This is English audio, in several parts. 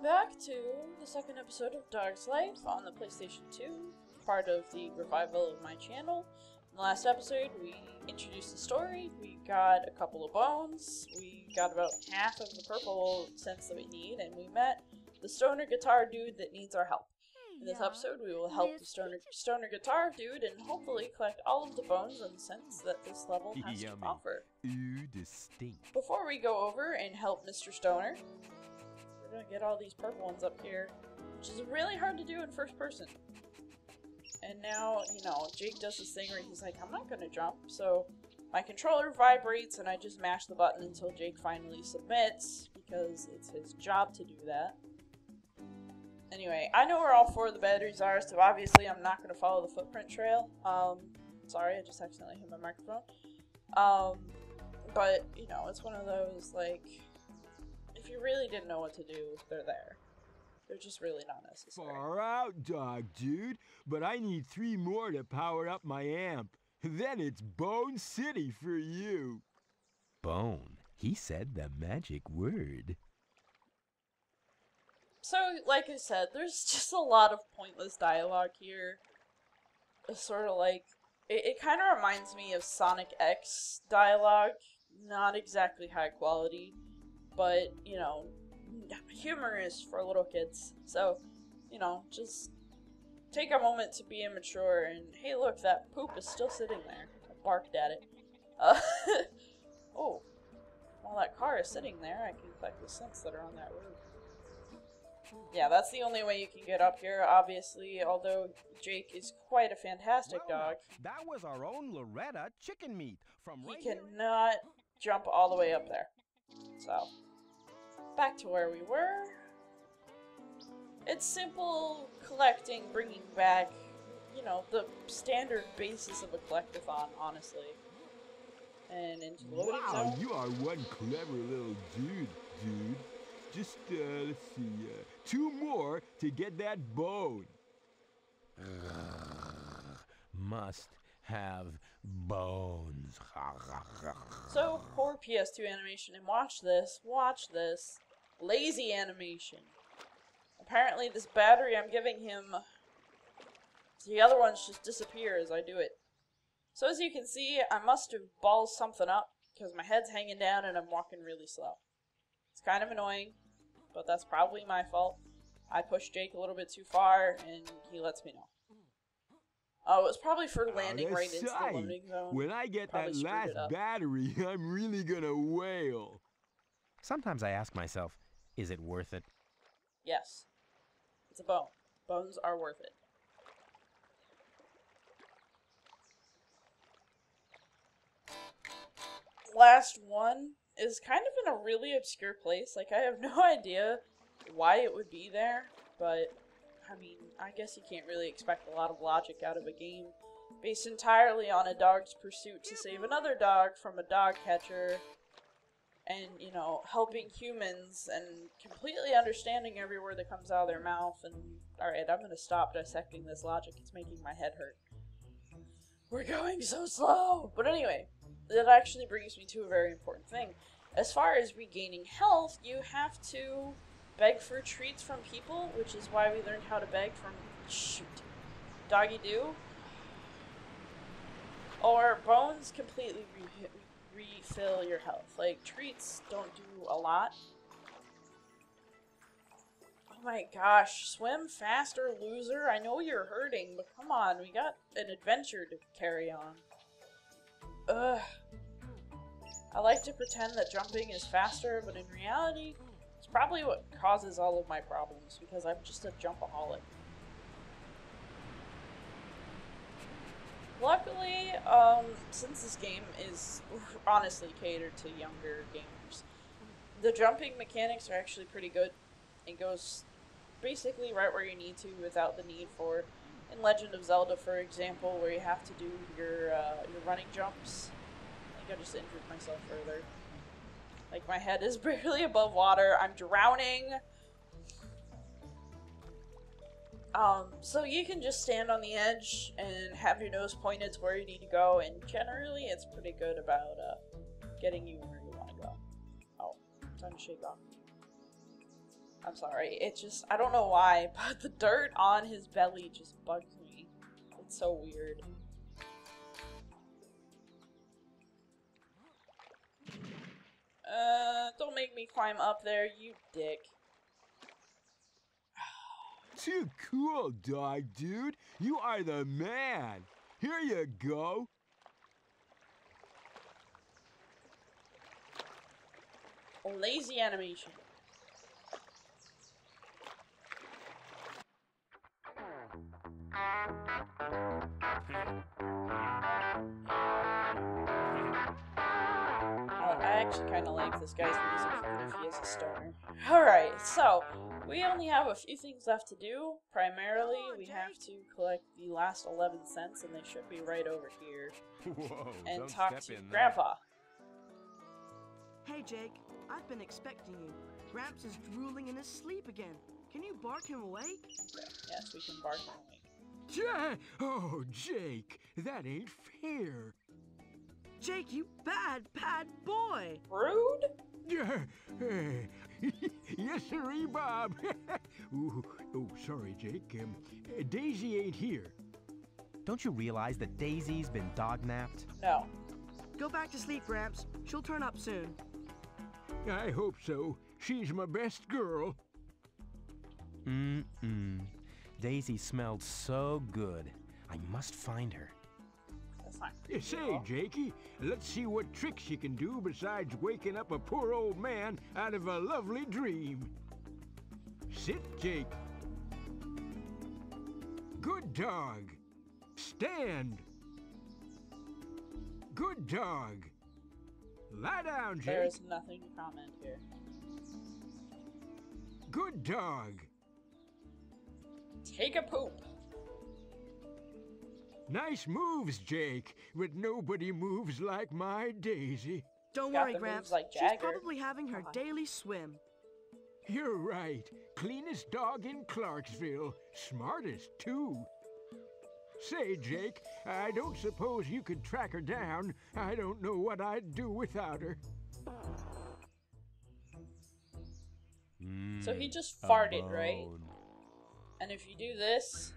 Welcome back to the second episode of Dog's Life on the PlayStation 2, part of the revival of my channel. In the last episode, we introduced the story, we got a couple of bones, we got about half of the purple sense that we need, and we met the stoner guitar dude that needs our help. In this episode, we will help the stoner guitar dude and hopefully collect all of the bones and scents that this level has to offer. Ooh, distinct. Before we go over and help Mr. Stoner, we're gonna get all these purple ones up here, which is really hard to do in first person. And now, you know, Jake does this thing where he's like, I'm not gonna jump, so my controller vibrates and I just mash the button until Jake finally submits, because it's his job to do that. Anyway, I know where all four of the batteries are, so obviously I'm not gonna follow the footprint trail. Sorry, I just accidentally hit my microphone. But, you know, it's one of those, like, if you really didn't know what to do, they're there. They're just really not necessary. Far out, dog dude, but I need 3 more to power up my amp. Then it's Bone City for you. Bone. He said the magic word. So, like I said, there's just a lot of pointless dialogue here. It's sort of like, it kind of reminds me of Sonic X dialogue. Not exactly high quality, but, you know, humorous for little kids. So, you know, just take a moment to be immature and, hey look, that poop is still sitting there. I barked at it. Oh, while that car is sitting there, I can collect the scents that are on that roof. Yeah, that's the only way you can get up here, obviously, although Jake is quite a fantastic dog. That was our own Loretta chicken meat from He cannot jump all the way up there. So, back to where we were. It's simple collecting, bringing back, you know, the standard basis of a collectathon, honestly. And into the loading zone. Wow, you are one clever little dude. Just, let's see, 2 more to get that bone. Must have bones. So, poor PS2 animation, and watch this, lazy animation. Apparently this battery I'm giving him, the other ones just disappear as I do it. So as you can see, I must have balled something up, because my head's hanging down and I'm walking really slow. It's kind of annoying, but that's probably my fault. I pushed Jake a little bit too far, and he lets me know. Oh, it was probably for landing right into the loading zone. When I get that last battery, I'm really gonna wail. Sometimes I ask myself, is it worth it? Yes. It's a bone. Bones are worth it. Last one is kind of in a really obscure place. Like, I have no idea why it would be there, but I mean, I guess you can't really expect a lot of logic out of a game based entirely on a dog's pursuit to save another dog from a dog catcher and, you know, helping humans and completely understanding every word that comes out of their mouth. And alright, I'm gonna stop dissecting this logic. It's making my head hurt. We're going so slow! But anyway, that actually brings me to a very important thing. As far as regaining health, you have to beg for treats from people, which is why we learned how to beg from, Doggy Doo. Or bones completely refill your health. Like, treats don't do a lot. Oh my gosh, swim faster, loser. I know you're hurting, but come on, we got an adventure to carry on. Ugh. I like to pretend that jumping is faster, but in reality, it's probably what causes all of my problems, because I'm just a jumpaholic. Luckily, since this game is honestly catered to younger gamers, the jumping mechanics are actually pretty good. It goes basically right where you need to without the need for, in Legend of Zelda, for example, where you have to do your running jumps. I think I just injured myself further. Like, my head is barely above water. I'm drowning. So you can just stand on the edge and have your nose pointed to where you need to go, and generally it's pretty good about getting you where you want to go. Oh, time to shake off. I'm sorry, it just, I don't know why, but the dirt on his belly just bugs me. It's so weird. Don't make me climb up there, you dick. Too cool, dog dude. You are the man. Here you go. Lazy animation. I actually kind of like this guy's music, even if he is a stoner. Alright, so, we only have a few things left to do. Primarily, we have to collect the last 11 cents, and they should be right over here. Whoa, And don't talk step to in there. Grandpa. Hey, Jake. I've been expecting you. Gramps is drooling in his sleep again. Can you bark him awake? Yes, we can bark him away. Oh, Jake, that ain't fair. Jake, you bad boy! Rude? Yes, sirree, Bob. Ooh, oh, sorry, Jake. Daisy ain't here. Don't you realize that Daisy's been dog-napped? No. Go back to sleep, Gramps. She'll turn up soon. I hope so. She's my best girl. Daisy smelled so good. I must find her. That's not Say, cool. Jakey, let's see what tricks you can do besides waking up a poor old man out of a lovely dream. Sit, Jake. Good dog. Stand. Good dog. Lie down, Jake. There is nothing to comment here. Good dog. Take a poop. Nice moves, Jake, but nobody moves like my Daisy. Don't Got worry, the moves Gramps. like She's Jagger. probably having her daily swim. You're right. Cleanest dog in Clarksville. Smartest, too. Say, Jake, I don't suppose you could track her down. I don't know what I'd do without her. So he just farted, right? And if you do this,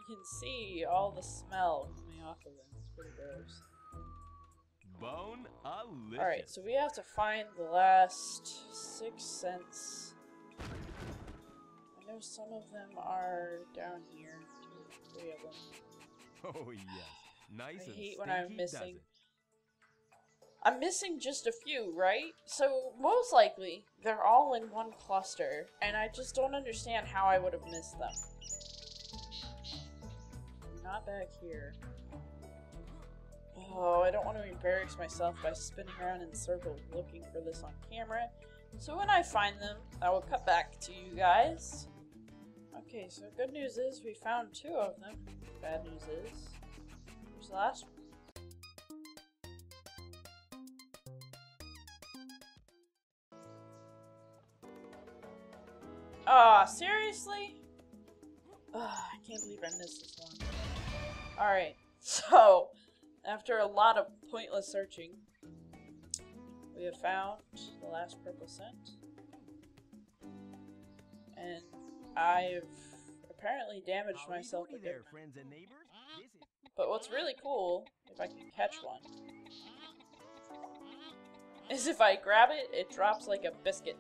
you can see all the smell coming off of him. It's pretty gross. Bone-alicious. Alright, so we have to find the last 6 cents. I know some of them are down here. 2 or 3 of them. Oh, yes. Nice I and hate when I'm stinky, missing. does it? I'm missing just a few, right? So, most likely, they're all in one cluster, and I just don't understand how I would have missed them. Not back here. Oh, I don't want to embarrass myself by spinning around in circles looking for this on camera. So when I find them, I will cut back to you guys. Okay, so good news is we found 2 of them. Bad news is, where's the last one? Ah, seriously? I can't believe I missed this one. Alright, so, after a lot of pointless searching, we have found the last purple cent. And I've apparently damaged myself a bit. friends and neighbors. But what's really cool, if I can catch one, is if I grab it, it drops like a biscuit.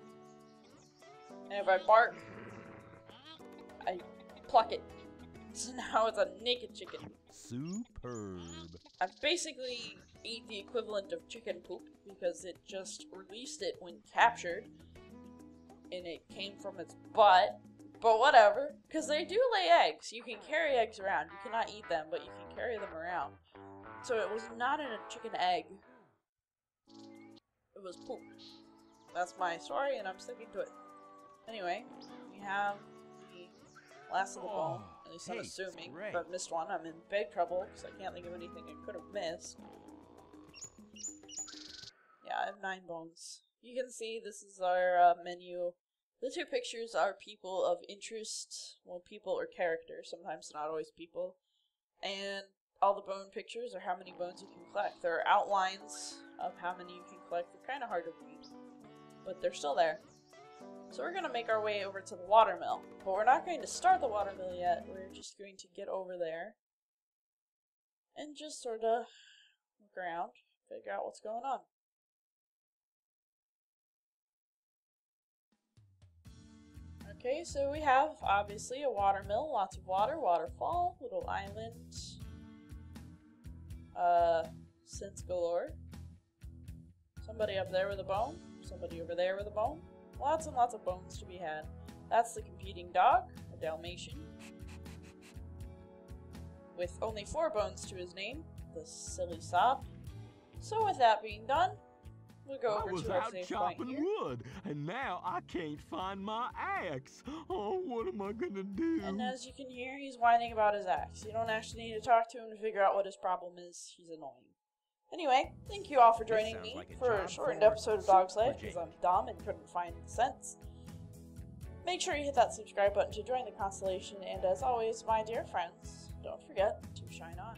And if I bark, I pluck it. So now it's a naked chicken. Superb. I basically ate the equivalent of chicken poop because it just released it when captured. And it came from its butt. But whatever, because they do lay eggs. You can carry eggs around. You cannot eat them, but you can carry them around. So it was not in a chicken egg. It was poop. That's my story, and I'm sticking to it. Anyway, we have the last of the bone, at least I'm hey, assuming, great. but missed one. I'm in big trouble, because I can't think of anything I could have missed. Yeah, I have 9 bones. You can see this is our menu. The 2 pictures are people of interest. Well, people or characters, sometimes not always people. And all the bone pictures are how many bones you can collect. There are outlines of how many you can collect. They're kind of hard to read, but they're still there. So we're going to make our way over to the watermill. But we're not going to start the watermill yet. We're just going to get over there and just sort of look around, figure out what's going on. Okay, so we have, obviously, a watermill, lots of water, waterfall, little island, synths galore. Somebody up there with a bone, somebody over there with a bone. Lots and lots of bones to be had. That's the competing dog, a Dalmatian, with only 4 bones to his name, the silly sob. So with that being done, we'll go over to our safe point here. Wood, and now I can't find my axe. Oh, what am I gonna do? And as you can hear, he's whining about his axe. You don't actually need to talk to him to figure out what his problem is. He's annoying. Anyway, thank you all for joining me for a shortened episode of Dog's Life, because I'm dumb and couldn't find the sense. Make sure you hit that subscribe button to join the constellation, and as always, my dear friends, don't forget to shine on.